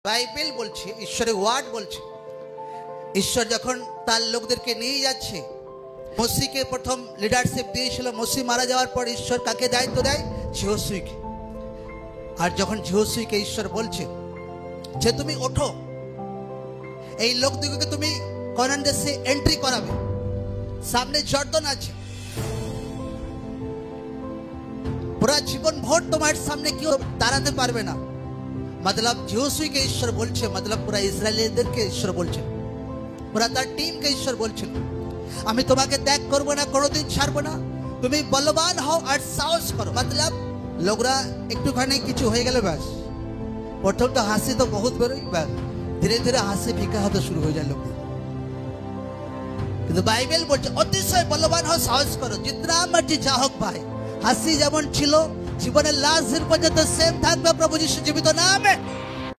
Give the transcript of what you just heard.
Bible বলছে, ঈশ্বরের word বলছে, ঈশ্বর যখন তার লোকদেরকে নিয়ে যাচ্ছে, মসিকে প্রথম লিডারশিপ দিয়েছিল। মসি মারা যাওয়ার পর ঈশ্বর কাকে দায়িত্ব দেয়? যহোশুয়াকে। আর যখন যহোশুয়াকে ঈশ্বর বলছে যে তুমি ওঠো, এই লোকদিগকে তুমি কনান দেশে এন্ট্রি করাবে, সামনে জর্দন আছে, পুরা জীবন ভোর তোমার সামনে কেউ দাঁড়াতে পারবে না। মতলব যহোশুয়াকে ঈশ্বর বলছে, মতলব পুরা ইসরায়েলিদেরকে ঈশ্বর বলছে, পুরা তার টিমকে ঈশ্বর বলছিল, আমি তোমাকে ত্যাগ করবো না, কোনোদিন ছাড়বো না, তুমি বলবান হও আর সাহস করো। মতলব লোকরা একটুখানি কিছু হয়ে গেলে ব্যাস, প্রথম তো হাসি তো বহুত বেরোই, ব্যাস ধীরে ধীরে হাসি ফিকা হতে শুরু হয়ে যায় লোকদের। কিন্তু বাইবেল বলছে অতিশয় বলবান হও, সাহস করো, জিতনা মর্জি যা হোক ভাই। হাসি যেমন ছিল জীবনের লাস্ট দিন পর্যন্ত সেম থাকবে, প্রভু যিশু জীবিত নামে।